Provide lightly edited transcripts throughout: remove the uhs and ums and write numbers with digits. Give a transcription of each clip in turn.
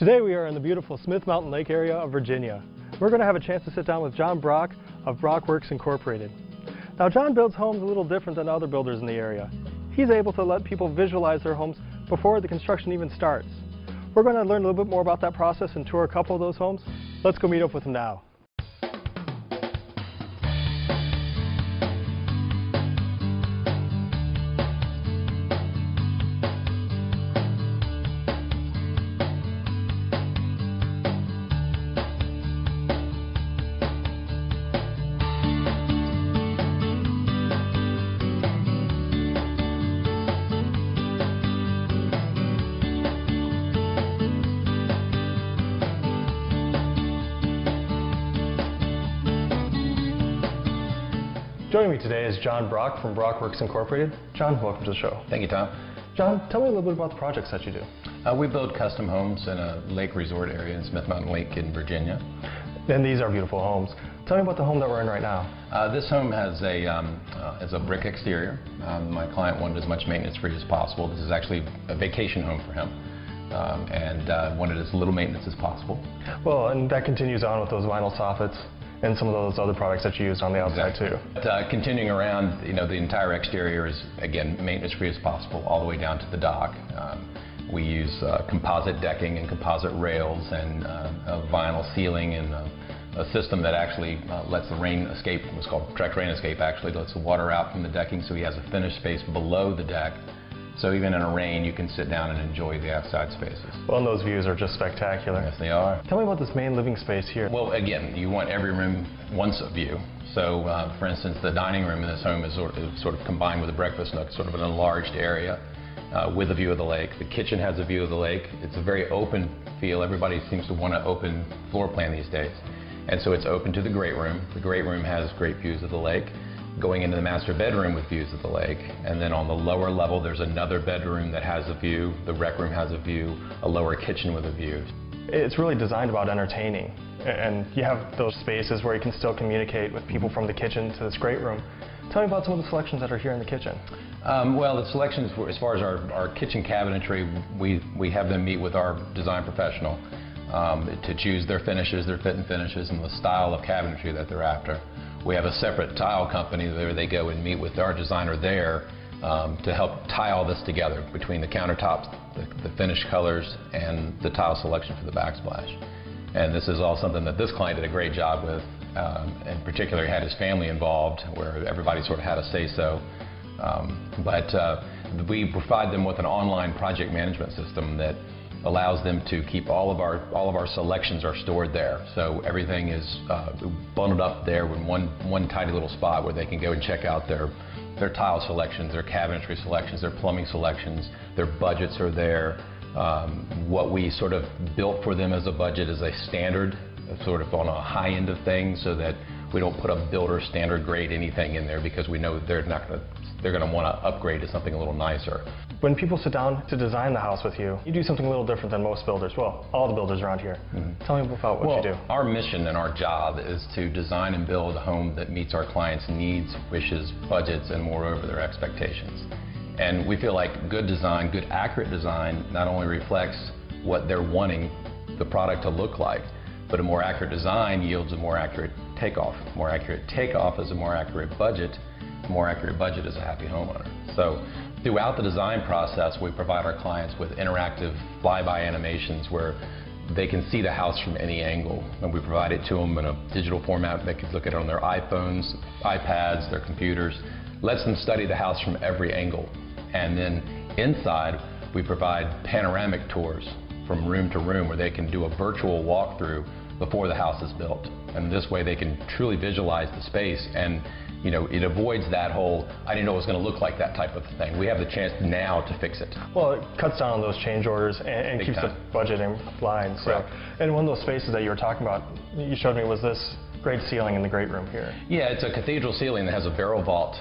Today we are in the beautiful Smith Mountain Lake area of Virginia. We're going to have a chance to sit down with John Brock of BrockWorks Inc. Now John builds homes a little different than other builders in the area. He's able to let people visualize their homes before the construction even starts. We're going to learn a little bit more about that process and tour a couple of those homes. Let's go meet up with him now. Joining me today is John Brock from BrockWorks Inc. John, welcome to the show. Thank you, Tom. John, tell me a little bit about the projects that you do. We build custom homes in a lake resort area in Smith Mountain Lake in Virginia. And these are beautiful homes. Tell me about the home that we're in right now. This home has a brick exterior. My client wanted as much maintenance-free as possible. This is actually a vacation home for him. And wanted as little maintenance as possible. Well, and that continues on with those vinyl soffits and some of those other products that you used on the outside too. Continuing around, the entire exterior is, again, maintenance-free as possible, all the way down to the dock. We use composite decking and composite rails and a vinyl ceiling and a system that actually lets the rain escape. What's called direct rain escape actually lets the water out from the decking, so he has a finished space below the deck. So even in a rain, you can sit down and enjoy the outside spaces. Well, and those views are just spectacular. Yes, they are. Tell me about this main living space here. Well, again, you want every room wants a view. So, for instance, the dining room in this home is sort of combined with a breakfast nook, sort of an enlarged area with a view of the lake. The kitchen has a view of the lake. It's a very open feel. Everybody seems to want an open floor plan these days. And so it's open to the great room. The great room has great views of the lake. Going into the master bedroom with views of the lake, and then on the lower level there's another bedroom that has a view, the rec room has a view, a lower kitchen with a view. It's really designed about entertaining, and you have those spaces where you can still communicate with people from the kitchen to this great room. Tell me about some of the selections that are here in the kitchen. Well, the selections, as far as our kitchen cabinetry, we have them meet with our design professional to choose their finishes, their fit and finishes, and the style of cabinetry that they're after. We have a separate tile company where they go and meet with our designer there to help tie all this together between the countertops, the finished colors, and the tile selection for the backsplash. And this is all something that this client did a great job with. In particular, he had his family involved, where everybody sort of had a say-so. But we provide them with an online project management system that allows them to keep all of our selections are stored there. So everything is bundled up there in one tiny little spot where they can go and check out their tile selections, their cabinetry selections, their plumbing selections, their budgets are there. What we sort of built for them as a budget is a standard, sort of on a high end of things, so that we don't put a builder standard grade anything in there, because we know they're going to want to upgrade to something a little nicer. When people sit down to design the house with you, you do something a little different than most builders. Well, all the builders around here. Mm-hmm. Tell me about what you do. Our mission and our job is to design and build a home that meets our clients' needs, wishes, budgets, and moreover their expectations. And we feel like good design, good accurate design, not only reflects what they're wanting the product to look like, but a more accurate design yields a more accurate takeoff. More accurate takeoff is a more accurate budget. A more accurate budget is a happy homeowner. So throughout the design process, we provide our clients with interactive flyby animations where they can see the house from any angle, and we provide it to them in a digital format. They can look at it on their iPhones, iPads, their computers. Lets them study the house from every angle. And then inside, we provide panoramic tours from room to room where they can do a virtual walkthrough before the house is built. And this way they can truly visualize the space, and it avoids that whole, I didn't know it was going to look like that type of thing. We have the chance now to fix it. Well, it cuts down on those change orders and keeps the budget in line. So, and one of those spaces that you were talking about, you showed me, was this great ceiling in the great room here. Yeah, it's a cathedral ceiling that has a barrel vault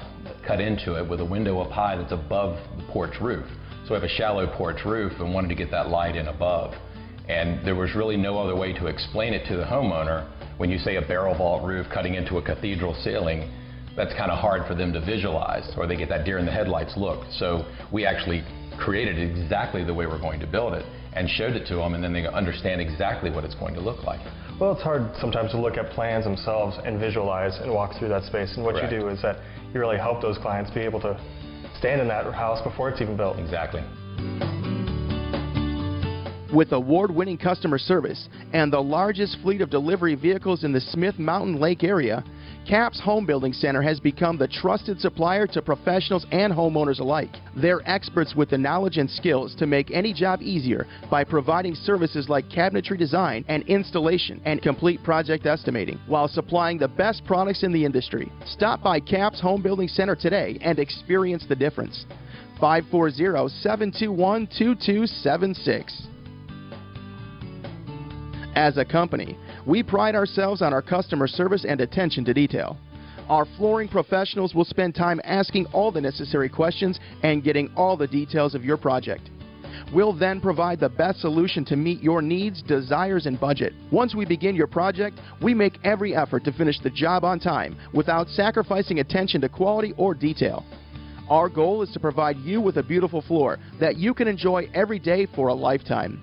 cut into it with a window up high that's above the porch roof. So we have a shallow porch roof and wanted to get that light in above. And there was really no other way to explain it to the homeowner. When you say a barrel vault roof cutting into a cathedral ceiling, that's kind of hard for them to visualize, or they get that deer in the headlights look. So we actually created it exactly the way we're going to build it. and showed it to them, and then they understand exactly what it's going to look like. Well, it's hard sometimes to look at plans themselves and visualize and walk through that space. And what Correct. you do is that you really help those clients be able to stand in that house before it's even built. Exactly. With award-winning customer service and the largest fleet of delivery vehicles in the Smith Mountain Lake area, CAP's Home Building Center has become the trusted supplier to professionals and homeowners alike. They're experts with the knowledge and skills to make any job easier by providing services like cabinetry design and installation and complete project estimating, while supplying the best products in the industry. Stop by CAP's Home Building Center today and experience the difference. 540-721-2276. As a company, we pride ourselves on our customer service and attention to detail. Our flooring professionals will spend time asking all the necessary questions and getting all the details of your project. We'll then provide the best solution to meet your needs, desires, and budget. Once we begin your project, we make every effort to finish the job on time without sacrificing attention to quality or detail. Our goal is to provide you with a beautiful floor that you can enjoy every day for a lifetime.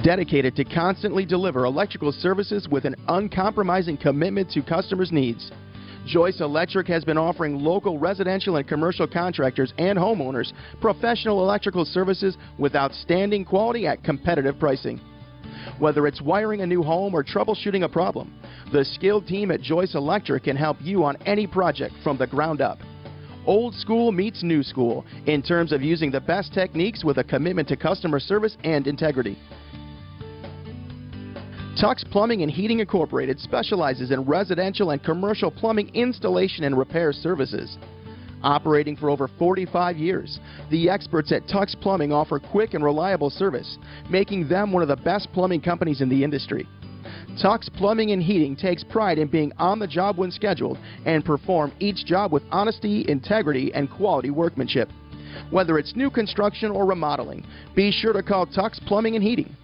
Dedicated to constantly deliver electrical services with an uncompromising commitment to customers' needs, Joyce Electric has been offering local residential and commercial contractors and homeowners professional electrical services with outstanding quality at competitive pricing. Whether it's wiring a new home or troubleshooting a problem, the skilled team at Joyce Electric can help you on any project from the ground up. Old school meets new school in terms of using the best techniques with a commitment to customer service and integrity. Tux Plumbing and Heating Incorporated specializes in residential and commercial plumbing installation and repair services. Operating for over 45 years, the experts at Tux Plumbing offer quick and reliable service, making them one of the best plumbing companies in the industry. Tux Plumbing and Heating takes pride in being on the job when scheduled and perform each job with honesty, integrity, and quality workmanship. Whether it's new construction or remodeling, be sure to call Tux Plumbing and Heating.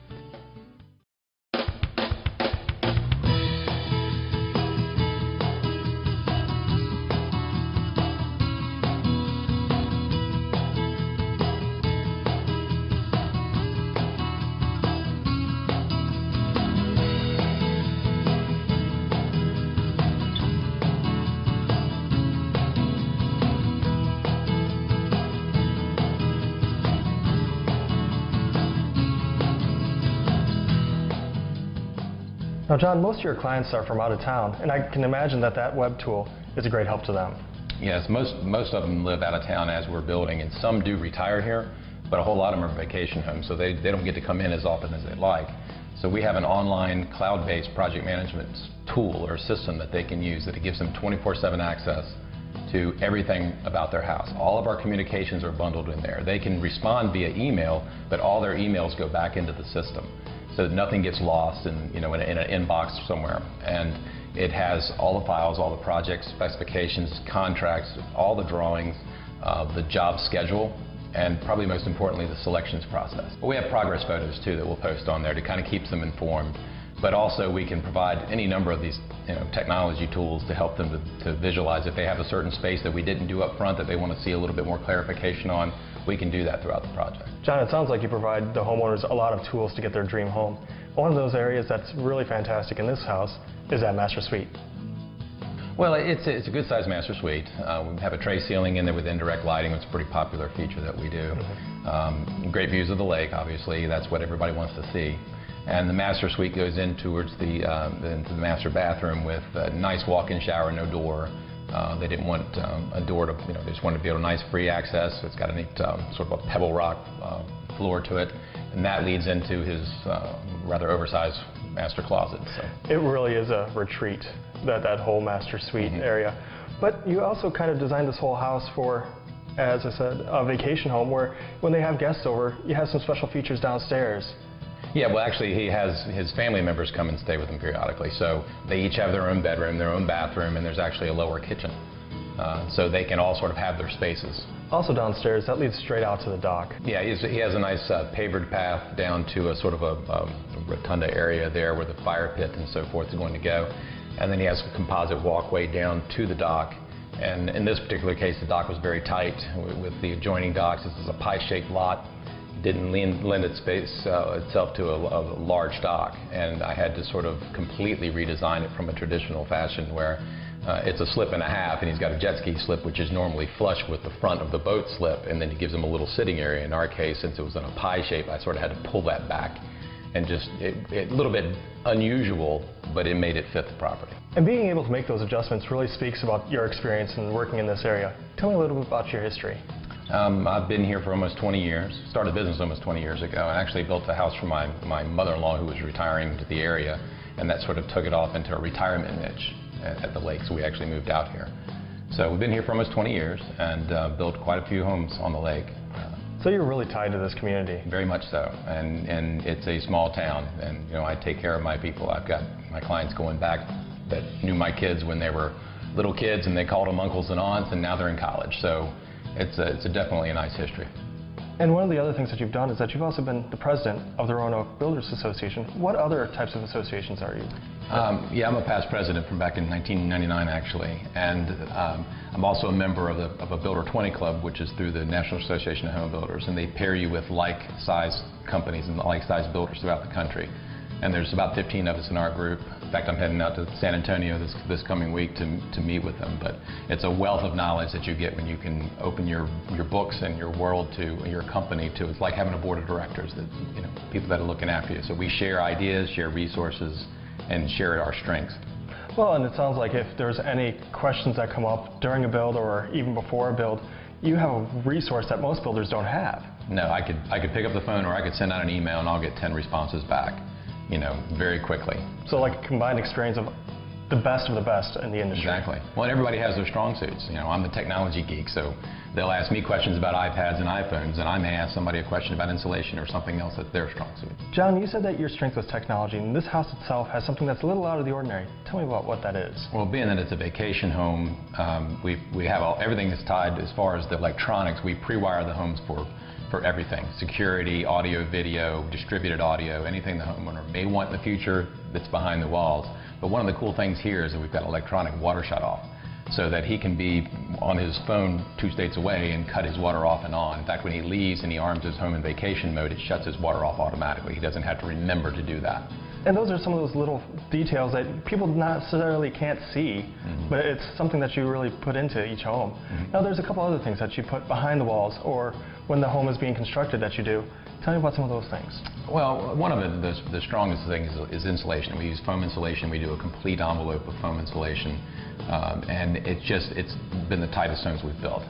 Now, John, most of your clients are from out of town, and I can imagine that that web tool is a great help to them. Yes, most of them live out of town as we're building, and some do retire here, but a whole lot of them are vacation homes, so they don't get to come in as often as they'd like. So we have an online cloud-based project management tool or system that they can use that it gives them 24/7 access to everything about their house. All of our communications are bundled in there. They can respond via email, but all their emails go back into the system, so that nothing gets lost in an inbox somewhere. And it has all the files, all the project specifications, contracts, all the drawings, the job schedule, and probably most importantly, the selections process. But we have progress photos too that we'll post on there to kind of keep them informed. But also we can provide any number of these technology tools to help them to visualize. If they have a certain space that we didn't do up front that they want to see a little bit more clarification on, we can do that throughout the project. John, it sounds like you provide the homeowners a lot of tools to get their dream home. One of those areas that's really fantastic in this house is that master suite. Well, it's a good sized master suite. We have a tray ceiling in there with indirect lighting. It's a pretty popular feature that we do. Great views of the lake, obviously. That's what everybody wants to see. And the master suite goes in towards into the master bathroom with a nice walk-in shower, no door. They didn't want a door to, they just wanted to be able to nice free access. So it's got a neat sort of a pebble rock floor to it. And that leads into his rather oversized master closet. So. It really is a retreat, that whole master suite area. But you also kind of designed this whole house for, as I said, a vacation home where when they have guests over, you have some special features downstairs. Yeah, well, actually, he has his family members come and stay with him periodically. So they each have their own bedroom, their own bathroom, and there's actually a lower kitchen. So they can all sort of have their spaces. Also downstairs, that leads straight out to the dock. Yeah, he has a nice pavered path down to a sort of a rotunda area there where the fire pit and so forth is going to go. And then he has a composite walkway down to the dock. And in this particular case, the dock was very tight with the adjoining docks. This is a pie-shaped lot. Didn't lend itself to a large dock, and I had to sort of completely redesign it from a traditional fashion where it's a slip and a half, and he's got a jet ski slip which is normally flush with the front of the boat slip, and then he gives him a little sitting area. In our case, since it was in a pie shape, I sort of had to pull that back, and just a little bit unusual, but it made it fit the property. And being able to make those adjustments really speaks about your experience in working in this area. Tell me a little bit about your history. I've been here for almost 20 years, started a business almost 20 years ago, and actually built a house for my mother-in-law who was retiring to the area, and that sort of took it off into a retirement niche at the lake, so we actually moved out here. So we've been here for almost 20 years and built quite a few homes on the lake. So you're really tied to this community. Very much so, and it's a small town, and you know, I take care of my people. I've got my clients going back that knew my kids when they were little kids, and they called them uncles and aunts, and now they're in college. So it's definitely a nice history. And one of the other things that you've done is that you've also been the president of the Roanoke Builders Association. What other types of associations are you? Yeah, I'm a past president from back in 1999, actually, and I'm also a member of a Builder 20 Club, which is through the National Association of Home Builders, and they pair you with like-sized companies and like-sized builders throughout the country. And there's about 15 of us in our group. In fact, I'm heading out to San Antonio this coming week to meet with them. But it's a wealth of knowledge that you get when you can open your books and your world to your company to. It's like having a board of directors, that, you know, people that are looking after you. So we share ideas, share resources, and share our strengths. Well, and it sounds like if there's any questions that come up during a build or even before a build, you have a resource that most builders don't have. No, I could pick up the phone, or I could send out an email and I'll get 10 responses back, you know, very quickly. So like a combined experience of the best in the industry. Exactly. Well, and everybody has their strong suits. You know, I'm the technology geek, so they'll ask me questions about iPads and iPhones, and I may ask somebody a question about insulation or something else that's their strong suit. John, you said that your strength was technology, and this house itself has something that's a little out of the ordinary. Tell me about what that is. Well, being that it's a vacation home, we have everything is tied as far as the electronics. We pre-wire the homes for everything: security, audio, video, distributed audio, anything the homeowner may want in the future that's behind the walls. But one of the cool things here is that we've got electronic water shut off, so that he can be on his phone 2 states away and cut his water off and on. In fact, when he leaves and he arms his home in vacation mode, it shuts his water off automatically. He doesn't have to remember to do that. And those are some of those little details that people necessarily can't see, but it's something that you really put into each home. Now there's a couple other things that you put behind the walls or when the home is being constructed that you do. Tell me about some of those things. Well, one of the strongest things is insulation. We use foam insulation. We do a complete envelope of foam insulation, and it's been the tightest homes we've built.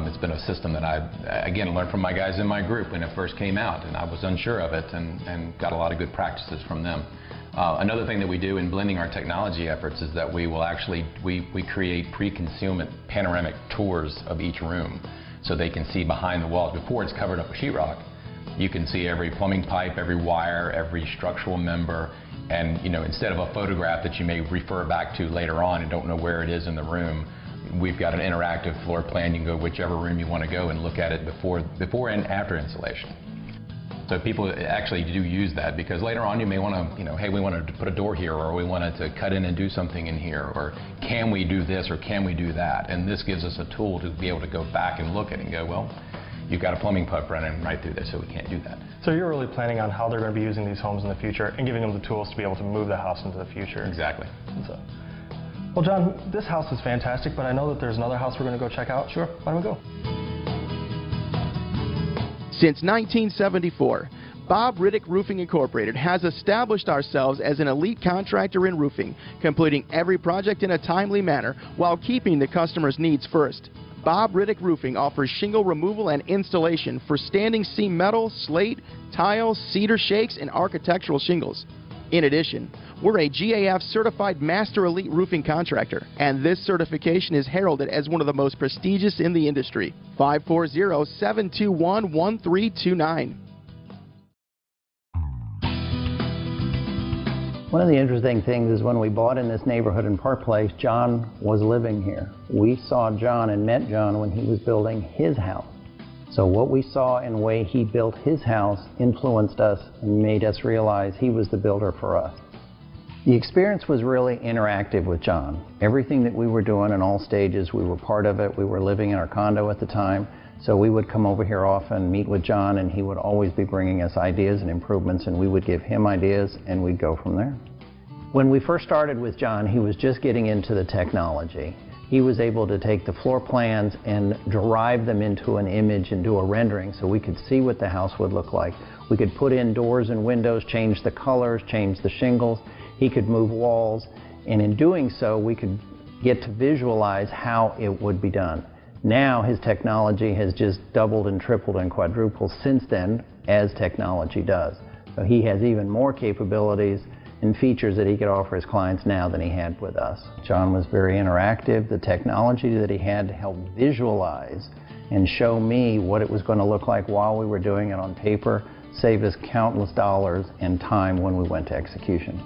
It's been a system that I, again, learned from my guys in my group when it first came out, and I was unsure of it, and got a lot of good practices from them. Another thing that we do in blending our technology efforts is that we will actually, we create pre-concealment panoramic tours of each room, so they can see behind the walls. Before it's covered up with sheetrock, you can see every plumbing pipe, every wire, every structural member, and you know, instead of a photograph that you may refer back to later on and don't know where it is in the room, we've got an interactive floor plan. You can go whichever room you want to go and look at it before and after installation. So people actually do use that, because later on you may want to, you know, hey, we wanted to put a door here, or we wanted to cut in and do something in here, or can we do this, or can we do that? And this gives us a tool to be able to go back and look at it and go, well, you've got a plumbing pipe running right through this, so we can't do that. So you're really planning on how they're going to be using these homes in the future and giving them the tools to be able to move the house into the future. Exactly. So, well, John, this house is fantastic, but I know that there's another house we're going to go check out. Sure. Why don't we go? Since 1974, Bob Riddick Roofing Incorporated has established ourselves as an elite contractor in roofing, completing every project in a timely manner while keeping the customer's needs first. Bob Riddick Roofing offers shingle removal and installation for standing seam metal, slate, tile, cedar shakes, and architectural shingles. In addition, we're a GAF certified Master Elite Roofing Contractor, and this certification is heralded as one of the most prestigious in the industry. 540-721-1329. One of the interesting things is when we bought in this neighborhood in Park Place, John was living here. We saw John and met John when he was building his house. So what we saw and the way he built his house influenced us and made us realize he was the builder for us. The experience was really interactive with John. Everything that we were doing in all stages, we were part of it. We were living in our condo at the time, so we would come over here often, meet with John, and he would always be bringing us ideas and improvements, and we would give him ideas, and we'd go from there. When we first started with John, he was just getting into the technology. He was able to take the floor plans and drive them into an image and do a rendering so we could see what the house would look like. We could put in doors and windows, change the colors, change the shingles. He could move walls, and in doing so, we could get to visualize how it would be done. Now his technology has just doubled and tripled and quadrupled since then, as technology does. So he has even more capabilities and features that he could offer his clients now than he had with us. John was very interactive. The technology that he had to help visualize and show me what it was going to look like while we were doing it on paper saved us countless dollars and time when we went to execution.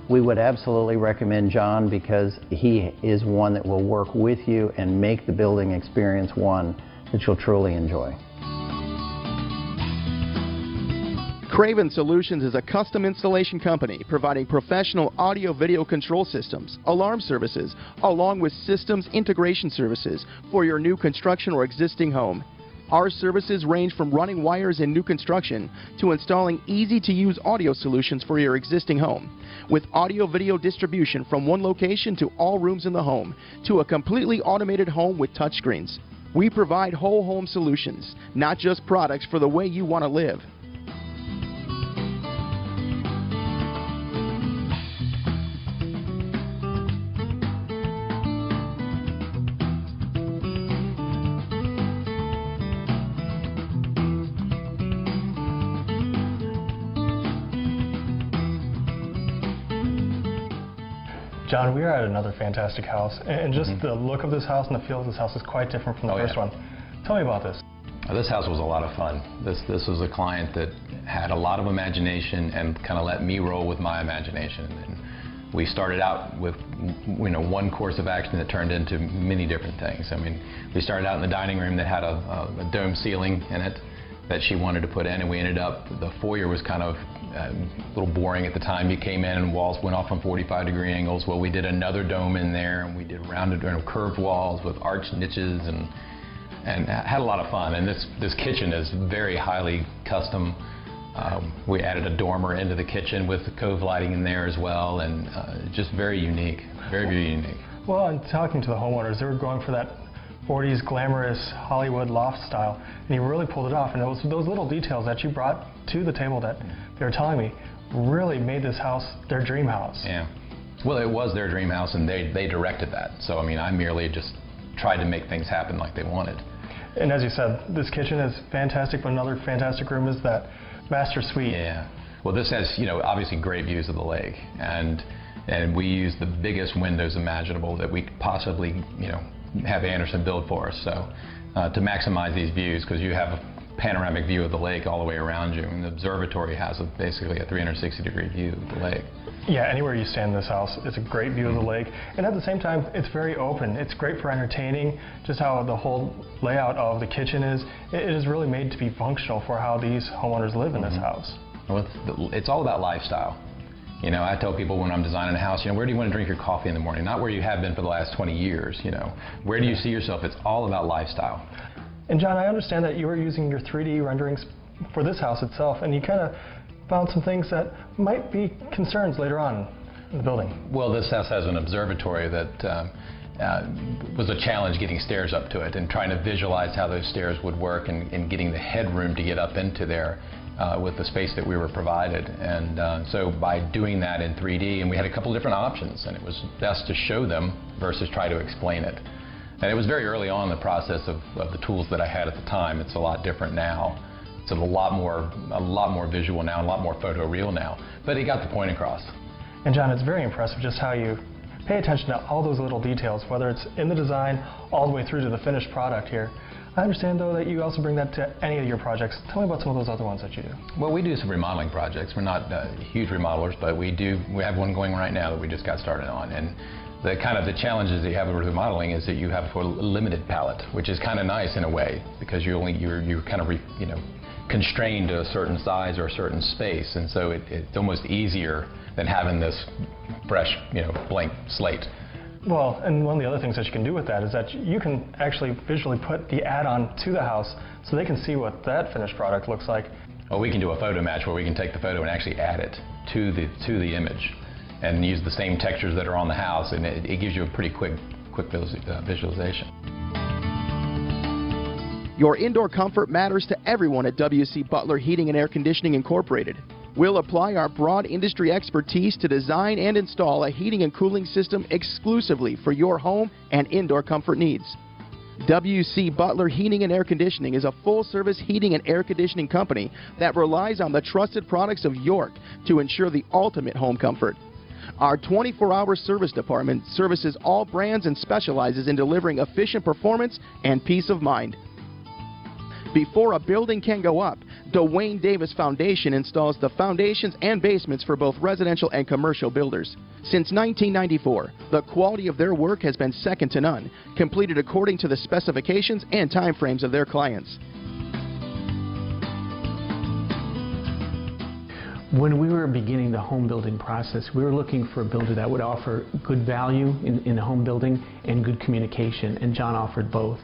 We would absolutely recommend John because he is one that will work with you and make the building experience one that you'll truly enjoy. Craven Solutions is a custom installation company providing professional audio-video control systems, alarm services, along with systems integration services for your new construction or existing home. Our services range from running wires in new construction to installing easy-to-use audio solutions for your existing home, with audio-video distribution from one location to all rooms in the home, to a completely automated home with touchscreens. We provide whole home solutions, not just products for the way you want to live. John, we are at another fantastic house, and just the look of this house and the feel of this house is quite different from the first one. Tell me about this. This house was a lot of fun. This was a client that had a lot of imagination and kind of let me roll with my imagination. And we started out with one course of action that turned into many different things. I mean, we started out in the dining room that had a dome ceiling in it that she wanted to put in, and we ended up, the foyer was kind of a little boring at the time. You came in and walls went off on 45-degree angles. Well, we did another dome in there, and we did rounded, curved walls with arched niches, and had a lot of fun. And this kitchen is very highly custom. We added a dormer into the kitchen with the cove lighting in there as well, and just very unique, very, very unique. Well, and talking to the homeowners, they were going for that 40s glamorous Hollywood loft style, and you really pulled it off. And it was those little details that you brought to the table that they were telling me really made this house their dream house. Yeah. Well, it was their dream house, and they directed that. So, I mean, I merely just tried to make things happen like they wanted. And as you said, this kitchen is fantastic, but another fantastic room is that master suite. Yeah. Well, this has, obviously great views of the lake, and we use the biggest windows imaginable that we could possibly, have Anderson build for us. So to maximize these views, because you have a panoramic view of the lake all the way around you, and the observatory has basically a 360-degree view of the lake. Yeah, anywhere you stand in this house, it's a great view of the lake, and at the same time, it's very open. It's great for entertaining. Just how the whole layout of the kitchen is, it is really made to be functional for how these homeowners live in this house. Well, it's all about lifestyle. I tell people when I'm designing a house, where do you want to drink your coffee in the morning? Not where you have been for the last 20 years, Where do you see yourself? It's all about lifestyle. And John, I understand that you were using your 3D renderings for this house itself, and you kind of found some things that might be concerns later on in the building. Well, this house has an observatory that was a challenge getting stairs up to it, and trying to visualize how those stairs would work, and getting the headroom to get up into there with the space that we were provided. And so by doing that in 3D, and we had a couple different options, and it was best to show them versus try to explain it. And it was very early on in the process of the tools that I had at the time. It's a lot different now. It's a lot more visual now, and a lot more photoreal now. But it got the point across. And John, it's very impressive just how you pay attention to all those little details, whether it's in the design all the way through to the finished product here. I understand, though, that you also bring that to any of your projects. Tell me about some of those other ones that you do. Well, we do some remodeling projects. We're not huge remodelers, but we have one going right now that we just got started on. And the challenges that you have with remodeling is that you have a limited palette, which is kind of nice in a way, because you're kind of constrained to a certain size or a certain space, and so it's almost easier than having this fresh, blank slate. Well, and one of the other things that you can do with that is that you can actually visually put the add-on to the house so they can see what that finished product looks like. Well, we can do a photo match where we can take the photo and actually add it to the image and use the same textures that are on the house, and it gives you a pretty quick visualization. Your indoor comfort matters to everyone at W.C. Butler Heating and Air Conditioning Incorporated. We'll apply our broad industry expertise to design and install a heating and cooling system exclusively for your home and indoor comfort needs. W.C. Butler Heating and Air Conditioning is a full-service heating and air conditioning company that relies on the trusted products of York to ensure the ultimate home comfort. Our 24-hour service department services all brands and specializes in delivering efficient performance and peace of mind. Before a building can go up, Dwayne Davis Foundation installs the foundations and basements for both residential and commercial builders. Since 1994, the quality of their work has been second to none, completed according to the specifications and timeframes of their clients. When we were beginning the home building process, we were looking for a builder that would offer good value in the home building and good communication, and John offered both.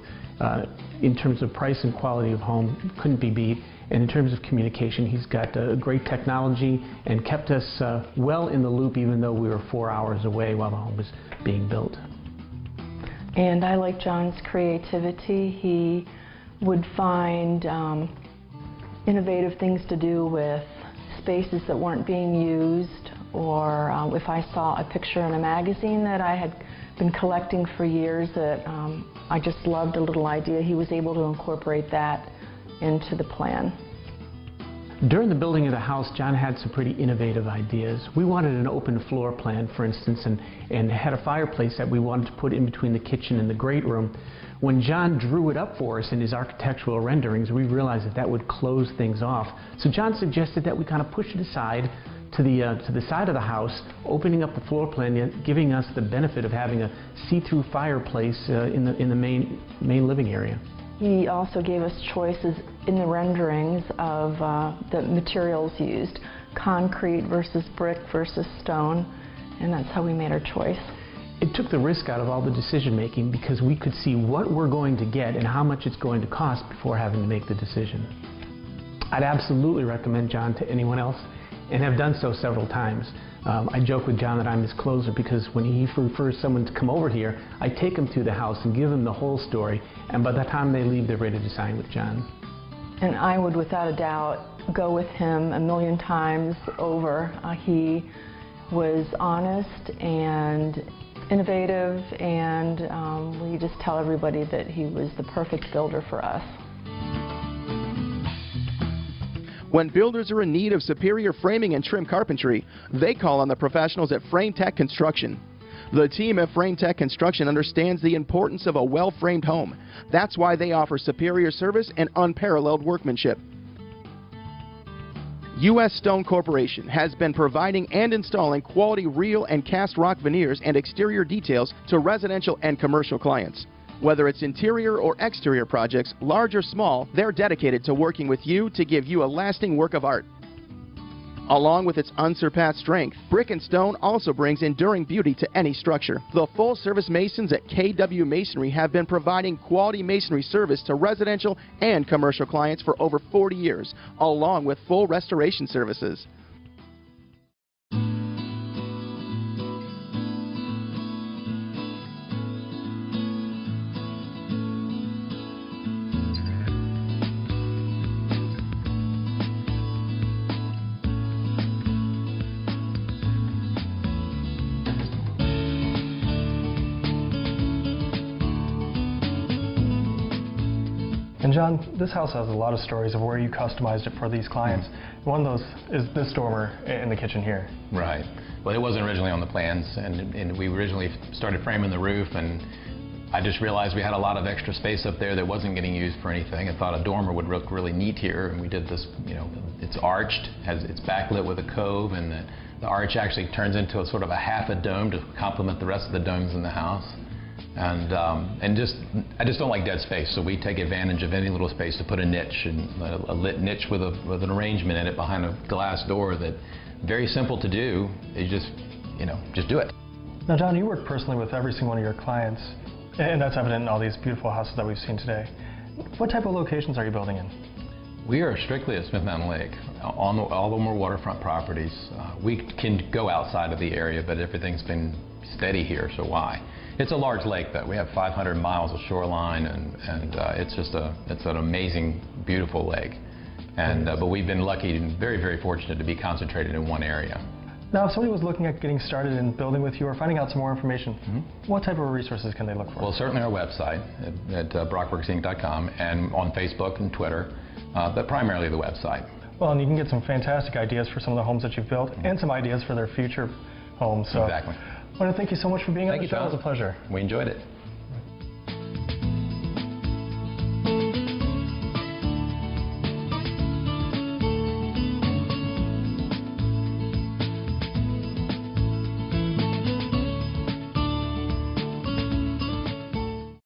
In terms of price and quality of home, couldn't be beat. And in terms of communication, he's got great technology and kept us well in the loop, even though we were 4 hours away while the home was being built. And I like John's creativity. He would find innovative things to do with spaces that weren't being used, or if I saw a picture in a magazine that I had been collecting for years that I just loved a little idea, he was able to incorporate that into the plan. During the building of the house, John had some pretty innovative ideas. We wanted an open floor plan, for instance, and had a fireplace that we wanted to put in between the kitchen and the great room. When John drew it up for us in his architectural renderings, we realized that that would close things off. So John suggested that we kind of push it aside to the side of the house, opening up the floor plan, yet giving us the benefit of having a see-through fireplace in the main living area. He also gave us choices in the renderings of the materials used, concrete versus brick versus stone, and that's how we made our choice. It took the risk out of all the decision making because we could see what we're going to get and how much it's going to cost before having to make the decision. I'd absolutely recommend John to anyone else, and have done so several times. I joke with John that I'm his closer because when he refers someone to come over here, I take them to the house and give them the whole story, and by the time they leave, they're ready to sign with John. And I would, without a doubt, go with him a million times over. He was honest and innovative, and we just tell everybody that he was the perfect builder for us. When builders are in need of superior framing and trim carpentry, they call on the professionals at Frame Tech Construction. The team at Frame Tech Construction understands the importance of a well-framed home. That's why they offer superior service and unparalleled workmanship. U.S. Stone Corporation has been providing and installing quality real and cast rock veneers and exterior details to residential and commercial clients. Whether it's interior or exterior projects, large or small, they're dedicated to working with you to give you a lasting work of art. Along with its unsurpassed strength, brick and stone also brings enduring beauty to any structure. The full-service masons at KW Masonry have been providing quality masonry service to residential and commercial clients for over 40 years, along with full restoration services. And John, this house has a lot of stories of where you customized it for these clients. One of those is this dormer in the kitchen here. Right. Well, it wasn't originally on the plans, and we originally started framing the roof, and I just realized we had a lot of extra space up there that wasn't getting used for anything. I thought a dormer would look really neat here, and we did this, you know, it's arched, it's backlit with a cove, and the arch actually turns into a sort of a half a dome to complement the rest of the domes in the house. And I just don't like dead space, so we take advantage of any little space to put a niche, and a lit niche with an arrangement in it behind a glass door that very simple to do. You just do it. Now, John, you work personally with every single one of your clients, and that's evident in all these beautiful houses that we've seen today. What type of locations are you building in? We are strictly at Smith Mountain Lake. On all the more waterfront properties, we can go outside of the area, but everything's been steady here, so why? It's a large lake, though. We have 500 miles of shoreline, and it's an amazing, beautiful lake. And but we've been lucky and very, very fortunate to be concentrated in one area. Now, if somebody was looking at getting started in building with you or finding out some more information, what type of resources can they look for? Well, certainly our website at BrockWorksInc.com, and on Facebook and Twitter, but primarily the website. Well, and you can get some fantastic ideas for some of the homes that you've built and some ideas for their future homes. So exactly. I want to thank you so much for being on the show. It was a pleasure. We enjoyed it.